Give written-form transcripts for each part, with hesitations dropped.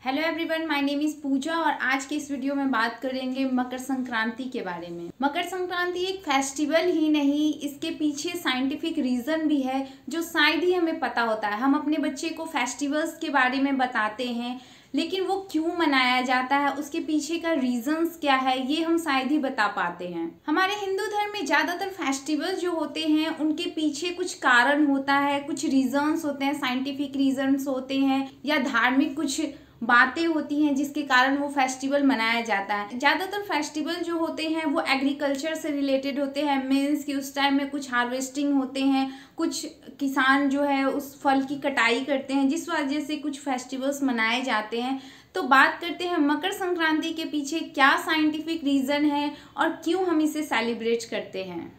Hello everyone, my name is Pooja और आज के इस वीडियो में बात करेंगे मकर संक्रांति के बारे में। मकर संक्रांति एक फेस्टिवल ही नहीं, इसके पीछे साइंटिफिक रीजन भी है जो शायद ही हमें पता होता है। हम अपने बच्चे को फेस्टिवल्स के बारे में बताते हैं, लेकिन वो क्यों मनाया जाता है, उसके पीछे का रीजंस क्या है, ये हम शायद ही बता पाते हैं। हमारे हिंदू धर्म में ज्यादातर फेस्टिवल्स जो होते हैं उनके पीछे कुछ कारण होता है, कुछ रीजंस होते हैं, साइंटिफिक रीजंस होते हैं या धार्मिक कुछ बातें होती हैं जिसके कारण वो फेस्टिवल मनाया जाता है। ज्यादातर फेस्टिवल जो होते हैं वो एग्रीकल्चर से रिलेटेड होते हैं, मीन्स कि उस टाइम में कुछ हार्वेस्टिंग होते हैं, कुछ किसान जो है उस फल की कटाई करते हैं, जिस वजह से कुछ फेस्टिवल्स मनाए जाते हैं। तो बात करते हैं मकर संक्रांति के पीछे क्या साइंटिफिक रीजन है और क्यों हम इसे सेलिब्रेट करते हैं।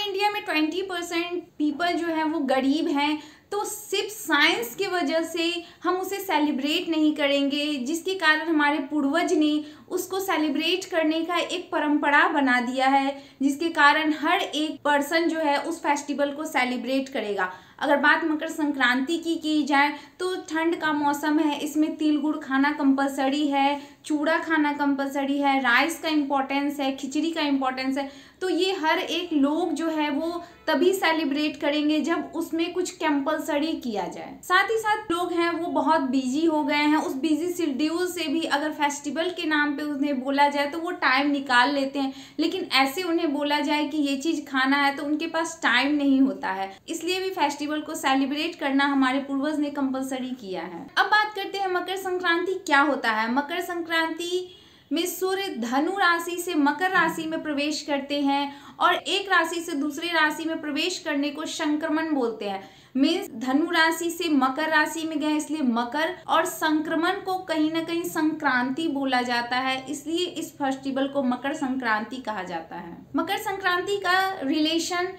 इंडिया में 20% पीपल जो है वो गरीब हैं, तो सिर्फ साइंस की वजह से हम उसे सेलिब्रेट नहीं करेंगे, जिसके कारण हमारे पूर्वज ने उसको सेलिब्रेट करने का एक परंपरा बना दिया है, जिसके कारण हर एक पर्सन जो है उस फेस्टिवल को सेलिब्रेट करेगा। अगर बात मकर संक्रांति की जाए तो ठंड का मौसम है, इसमें तिल गुड़ खाना कंपलसरी है, चूड़ा खाना कंपलसरी है, राइस का इम्पोर्टेंस है, खिचड़ी का इम्पोर्टेंस है। तो ये हर एक लोग जो है वो तभी सेलिब्रेट करेंगे जब उसमें कुछ कंपलसरी किया जाए। साथ ही साथ लोग हैं वो बहुत बिजी हो गए हैं, उस बिजी शेड्यूल से भी अगर फेस्टिवल के नाम पे उन्हें बोला जाए तो वो टाइम निकाल लेते हैं, लेकिन ऐसे उन्हें बोला जाए कि ये चीज खाना है तो उनके पास टाइम नहीं होता है। इसलिए भी फेस्टिवल को सेलिब्रेट करना हमारे पूर्वज ने कंपलसरी किया है। अब बात करते हैं मकर संक्रांति क्या होता है। मकर संक्रांति में सूर्य धनु राशि से मकर राशि में प्रवेश करते हैं और एक राशि से दूसरी राशि में प्रवेश करने को संक्रमण बोलते हैं। मीन्स धनु राशि से मकर राशि में गए इसलिए मकर, और संक्रमण को कहीं ना कहीं संक्रांति बोला जाता है, इसलिए इस फेस्टिवल को मकर संक्रांति कहा जाता है। मकर संक्रांति का रिलेशन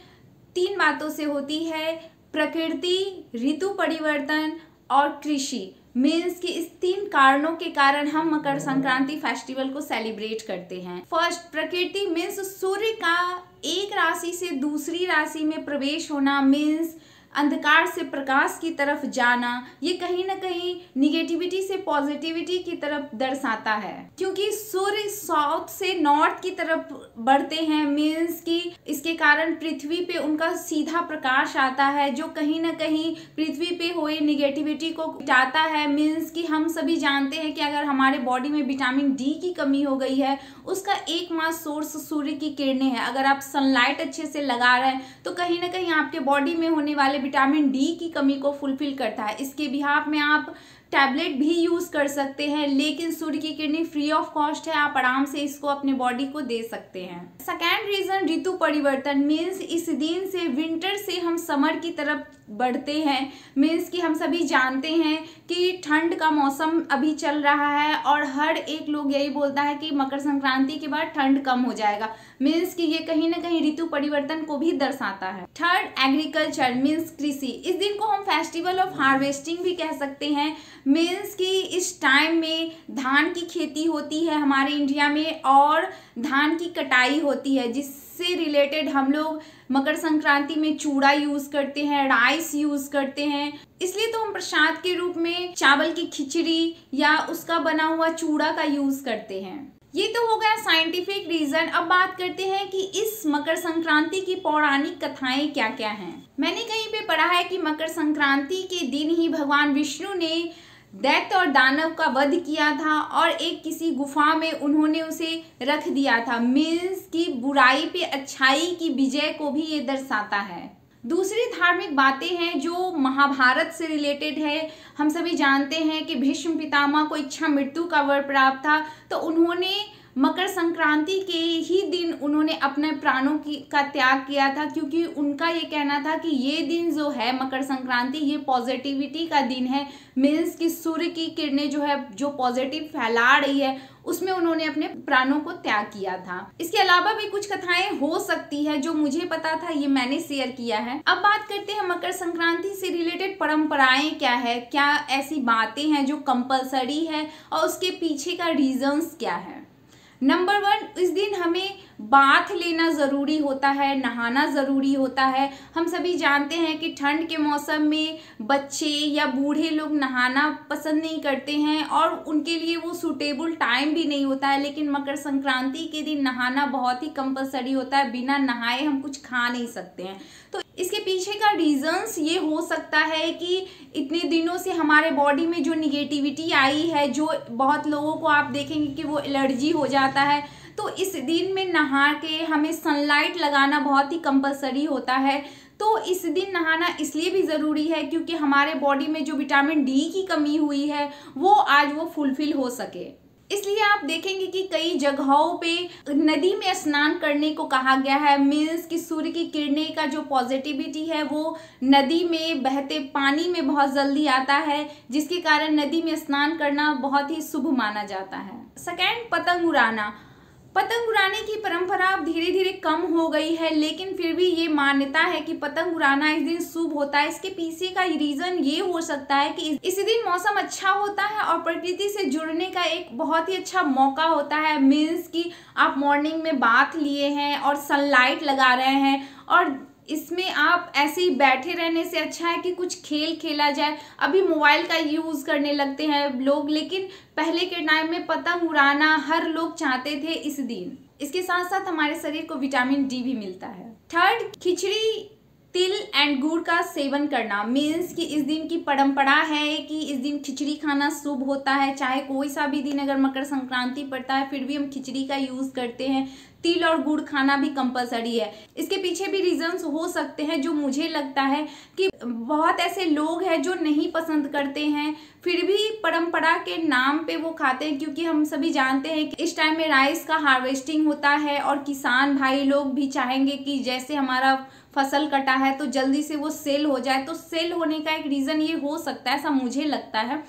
3 बातों से होती है, प्रकृति, ऋतु परिवर्तन और कृषि। मीन्स कि इस 3 कारणों के कारण हम मकर संक्रांति फेस्टिवल को सेलिब्रेट करते हैं। फर्स्ट, प्रकृति मीन्स सूर्य का एक राशि से दूसरी राशि में प्रवेश होना, मीन्स अंधकार से प्रकाश की तरफ जाना। ये कहीं ना कहीं निगेटिविटी से पॉजिटिविटी की तरफ दर्शाता है, क्योंकि सूर्य साउथ से नॉर्थ की तरफ बढ़ते हैं, मीन्स कि इसके कारण पृथ्वी पे उनका सीधा प्रकाश आता है जो कहीं ना कहीं पृथ्वी पे हुई निगेटिविटी को हटाता है। मीन्स कि हम सभी जानते हैं कि अगर हमारे बॉडी में विटामिन डी की कमी हो गई है, उसका एकमात्र सोर्स सूर्य की किरणें हैं। अगर आप सनलाइट अच्छे से लगा रहे हैं तो कहीं ना कहीं आपके बॉडी में होने वाले विटामिन डी की कमी को फुलफिल करता है। इसके बिहाफ में आप टैबलेट भी यूज कर सकते हैं, लेकिन सूर्य की किरणें फ्री ऑफ कॉस्ट है, आप आराम से इसको अपने बॉडी को दे सकते हैं। सेकेंड रीजन, ऋतु परिवर्तन। मीन्स इस दिन से विंटर से हम समर की तरफ बढ़ते हैं। मीन्स कि हम सभी जानते हैं कि ठंड का मौसम अभी चल रहा है और हर एक लोग यही बोलता है कि मकर संक्रांति के बाद ठंड कम हो जाएगा। मीन्स कि ये कहीं ना कहीं ऋतु परिवर्तन को भी दर्शाता है। थर्ड, एग्रीकल्चर मीन्स कृषि। इस दिन को हम फेस्टिवल ऑफ हार्वेस्टिंग भी कह सकते हैं। मीन्स कि इस टाइम में धान की खेती होती है हमारे इंडिया में और धान की कटाई होती है, जिससे रिलेटेड हम लोग मकर संक्रांति में चूड़ा यूज करते हैं, राइस यूज करते हैं। इसलिए तो हम प्रसाद के रूप में चावल की खिचड़ी या उसका बना हुआ चूड़ा का यूज करते हैं। ये तो हो गया साइंटिफिक रीजन। अब बात करते हैं कि इस मकर संक्रांति की पौराणिक कथाएं क्या क्या हैं। मैंने कहीं पे पढ़ा है कि मकर संक्रांति के दिन ही भगवान विष्णु ने दैत्य और दानव का वध किया था और एक किसी गुफा में उन्होंने उसे रख दिया था। मीन्स की बुराई पे अच्छाई की विजय को भी ये दर्शाता है। दूसरी धार्मिक बातें हैं जो महाभारत से रिलेटेड है। हम सभी जानते हैं कि भीष्म पितामह को इच्छा मृत्यु का वर प्राप्त था, तो उन्होंने मकर संक्रांति के ही दिन उन्होंने अपने प्राणों का त्याग किया था, क्योंकि उनका ये कहना था कि ये दिन जो है मकर संक्रांति ये पॉजिटिविटी का दिन है। मीन्स कि सूर्य की किरणें जो है जो पॉजिटिव फैला रही है उसमें उन्होंने अपने प्राणों को त्याग किया था। इसके अलावा भी कुछ कथाएं हो सकती है, जो मुझे पता था ये मैंने शेयर किया है। अब बात करते हैं मकर संक्रांति से रिलेटेड परंपराएं क्या है, क्या ऐसी बातें हैं जो कंपलसरी है और उसके पीछे का रीजंस क्या है। नंबर 1, इस दिन हमें बाथ लेना ज़रूरी होता है, नहाना ज़रूरी होता है। हम सभी जानते हैं कि ठंड के मौसम में बच्चे या बूढ़े लोग नहाना पसंद नहीं करते हैं और उनके लिए वो सूटेबल टाइम भी नहीं होता है, लेकिन मकर संक्रांति के दिन नहाना बहुत ही कंपलसरी होता है। बिना नहाए हम कुछ खा नहीं सकते हैं। तो इसके पीछे का रीजंस ये हो सकता है कि इतने दिनों से हमारे बॉडी में जो निगेटिविटी आई है, जो बहुत लोगों को आप देखेंगे कि वो एलर्जी हो जाता है, तो इस दिन में नहा के हमें सनलाइट लगाना बहुत ही कंपलसरी होता है। तो इस दिन नहाना इसलिए भी ज़रूरी है क्योंकि हमारे बॉडी में जो विटामिन डी की कमी हुई है वो आज वो फुलफिल हो सके। इसलिए आप देखेंगे कि कई जगहों पे नदी में स्नान करने को कहा गया है। मीन्स कि सूर्य की किरणें का जो पॉजिटिविटी है वो नदी में बहते पानी में बहुत जल्दी आता है, जिसके कारण नदी में स्नान करना बहुत ही शुभ माना जाता है। सेकेंड, पतंग उड़ाना। पतंग उड़ाने की परंपरा अब धीरे धीरे कम हो गई है, लेकिन फिर भी ये मान्यता है कि पतंग उड़ाना इस दिन शुभ होता है। इसके पीछे का रीजन ये हो सकता है कि इस दिन मौसम अच्छा होता है और प्रकृति से जुड़ने का एक बहुत ही अच्छा मौका होता है। मीन्स कि आप मॉर्निंग में बाथ लिए हैं और सनलाइट लगा रहे हैं, और इसमें आप ऐसे ही बैठे रहने से अच्छा है कि कुछ खेल खेला जाए। अभी मोबाइल का यूज़ करने लगते हैं लोग, लेकिन पहले के टाइम में पतंग उड़ाना हर लोग चाहते थे इस दिन। इसके साथ साथ हमारे शरीर को विटामिन डी भी मिलता है। थर्ड, खिचड़ी, तिल एंड गुड़ का सेवन करना। मीन्स कि इस दिन की परंपरा है कि इस दिन खिचड़ी खाना शुभ होता है। चाहे कोई सा भी दिन अगर मकर संक्रांति पड़ता है फिर भी हम खिचड़ी का यूज़ करते हैं। तिल और गुड़ खाना भी कंपलसरी है। इसके पीछे भी रीजंस हो सकते हैं, जो मुझे लगता है कि बहुत ऐसे लोग हैं जो नहीं पसंद करते हैं फिर भी परंपरा के नाम पे वो खाते हैं, क्योंकि हम सभी जानते हैं कि इस टाइम में राइस का हार्वेस्टिंग होता है और किसान भाई लोग भी चाहेंगे कि जैसे हमारा फसल कटा है तो जल्दी से वो सेल हो जाए। तो सेल होने का एक रीज़न ये हो सकता है, ऐसा मुझे लगता है।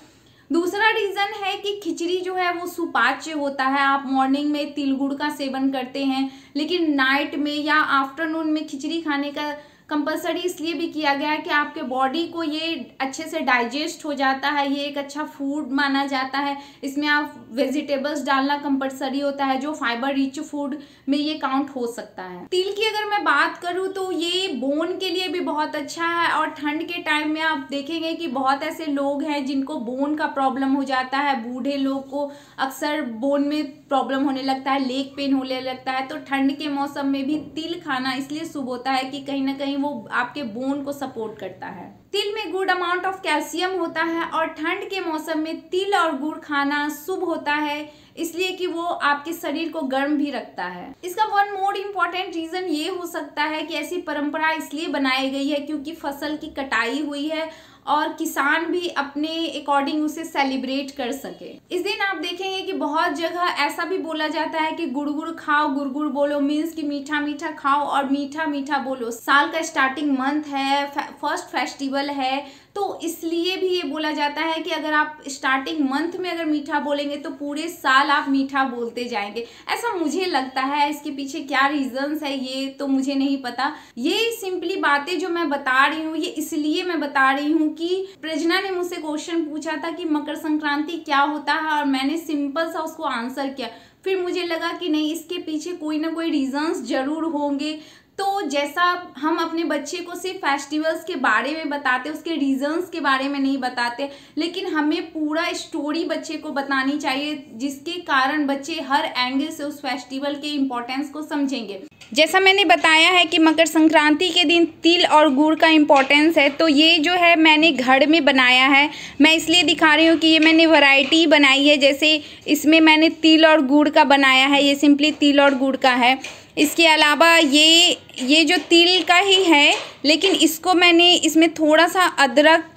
दूसरा रीज़न है कि खिचड़ी जो है वो सुपाच्य होता है। आप मॉर्निंग में तिल गुड़ का सेवन करते हैं, लेकिन नाइट में या आफ्टरनून में खिचड़ी खाने का कंपलसरी इसलिए भी किया गया है कि आपके बॉडी को ये अच्छे से डाइजेस्ट हो जाता है। ये एक अच्छा फूड माना जाता है। इसमें आप वेजिटेबल्स डालना कंपलसरी होता है, जो फाइबर रिच फूड में ये काउंट हो सकता है। तिल की अगर मैं बात करूँ तो ये बोन के लिए भी बहुत अच्छा है, और ठंड के टाइम में आप देखेंगे कि बहुत ऐसे लोग हैं जिनको बोन का प्रॉब्लम हो जाता है। बूढ़े लोग को अक्सर बोन में प्रॉब्लम होने लगता है, लेग पेन होने लगता है। तो ठंड के मौसम में भी तिल खाना इसलिए शुभ होता है कि कहीं ना कहीं वो आपके बोन को सपोर्ट करता है। तिल में गुड अमाउंट ऑफ कैल्शियम होता है और ठंड के मौसम में तिल और गुड़ खाना शुभ होता है, इसलिए कि वो आपके शरीर को गर्म भी रखता है। इसका वन मोर इम्पॉर्टेंट रीजन ये हो सकता है कि ऐसी परंपरा इसलिए बनाई गई है क्योंकि फसल की कटाई हुई है और किसान भी अपने अकॉर्डिंग उसे सेलिब्रेट कर सके। इस दिन आप देखेंगे कि बहुत जगह ऐसा भी बोला जाता है कि गुड़ गुड़ खाओ गुड़ गुड़ बोलो। मीन्स कि मीठा मीठा खाओ और मीठा मीठा बोलो। साल का स्टार्टिंग मंथ है, फर्स्ट फेस्टिवल है, तो इसलिए भी ये बोला जाता है कि अगर आप स्टार्टिंग मंथ में अगर मीठा बोलेंगे तो पूरे साल आप मीठा बोलते जाएंगे, ऐसा मुझे लगता है। इसके पीछे क्या रीजंस है ये तो मुझे नहीं पता। ये सिंपली बातें जो मैं बता रही हूँ ये इसलिए मैं बता रही हूँ कि प्रजना ने मुझसे क्वेश्चन पूछा था कि मकर संक्रांति क्या होता है, और मैंने सिंपल सा उसको आंसर किया। फिर मुझे लगा कि नहीं, इसके पीछे कोई ना कोई रीजंस जरूर होंगे। तो जैसा हम अपने बच्चे को सिर्फ फेस्टिवल्स के बारे में बताते, उसके रीजंस के बारे में नहीं बताते, लेकिन हमें पूरा स्टोरी बच्चे को बतानी चाहिए, जिसके कारण बच्चे हर एंगल से उस फेस्टिवल के इम्पोर्टेंस को समझेंगे। जैसा मैंने बताया है कि मकर संक्रांति के दिन तिल और गुड़ का इम्पोर्टेंस है, तो ये जो है मैंने घर में बनाया है। मैं इसलिए दिखा रही हूँ कि ये मैंने वैरायटी बनाई है। जैसे इसमें मैंने तिल और गुड़ का बनाया है, ये सिंपली तिल और गुड़ का है। इसके अलावा ये जो तिल का ही है, लेकिन इसको मैंने इसमें थोड़ा सा अदरक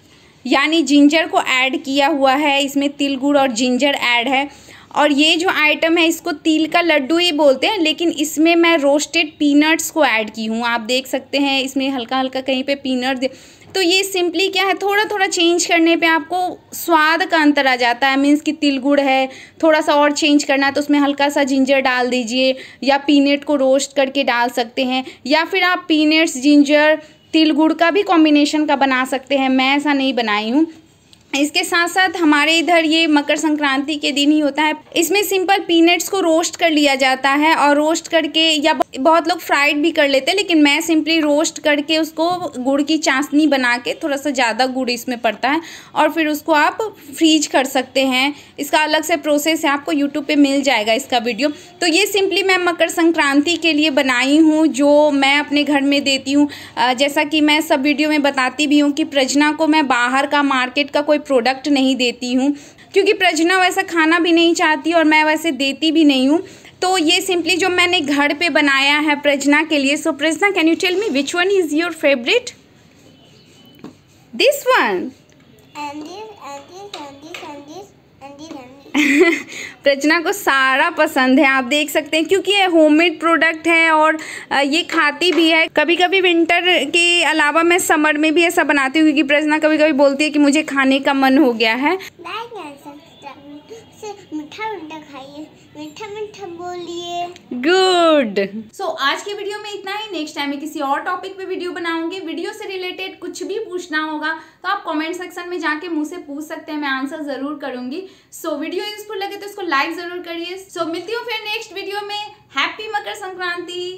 यानी जिंजर को ऐड किया हुआ है। इसमें तिल गुड़ और जिंजर ऐड है। और ये जो आइटम है इसको तिल का लड्डू ही बोलते हैं, लेकिन इसमें मैं रोस्टेड पीनट्स को ऐड की हूँ। आप देख सकते हैं इसमें हल्का हल्का कहीं पे पीनट। तो ये सिंपली क्या है, थोड़ा थोड़ा चेंज करने पे आपको स्वाद का अंतर आ जाता है। मीन्स कि तिल गुड़ है, थोड़ा सा और चेंज करना है तो उसमें हल्का सा जिंजर डाल दीजिए, या पीनट को रोस्ट करके डाल सकते हैं, या फिर आप पीनट्स जिंजर तिल गुड़ का भी कॉम्बिनेशन का बना सकते हैं। मैं ऐसा नहीं बनाई हूँ। इसके साथ साथ हमारे इधर ये मकर संक्रांति के दिन ही होता है। इसमें सिंपल पीनट्स को रोस्ट कर लिया जाता है और रोस्ट करके, या बहुत लोग फ्राइड भी कर लेते हैं, लेकिन मैं सिंपली रोस्ट करके उसको गुड़ की चाशनी बना के, थोड़ा सा ज़्यादा गुड़ इसमें पड़ता है, और फिर उसको आप फ्रीज कर सकते हैं। इसका अलग से प्रोसेस है, आपको यूट्यूब पे मिल जाएगा इसका वीडियो। तो ये सिंपली मैं मकर संक्रांति के लिए बनाई हूँ, जो मैं अपने घर में देती हूँ। जैसा कि मैं सब वीडियो में बताती भी हूँ कि प्रजना को मैं बाहर का मार्केट का कोई प्रोडक्ट नहीं देती हूँ, क्योंकि प्रजना वैसा खाना भी नहीं चाहती और मैं वैसे देती भी नहीं हूँ। तो ये सिंपली जो मैंने घर पे बनाया है प्रजना के लिए। So Prajna, can you tell me which one is your favourite? This one. Prajna को सारा पसंद है, आप देख सकते हैं, क्योंकि ये होममेड प्रोडक्ट है और ये खाती भी है। कभी कभी विंटर के अलावा मैं समर में भी ऐसा बनाती हूँ, क्योंकि प्रजना कभी कभी बोलती है कि मुझे खाने का मन हो गया है। मीठा मीठा खाइए, मीठा मीठा बोलिए। गुड। सो आज के वीडियो में इतना ही। नेक्स्ट टाइम मैं किसी और टॉपिक पे वीडियो बनाऊंगी। वीडियो से रिलेटेड कुछ भी पूछना होगा तो आप कमेंट सेक्शन में जाके मुझसे पूछ सकते हैं, मैं आंसर जरूर करूंगी। सो वीडियो यूजफुल लगे तो इसको लाइक जरूर करिए। सो मिलती हूँ फिर नेक्स्ट वीडियो में। हैप्पी मकर संक्रांति।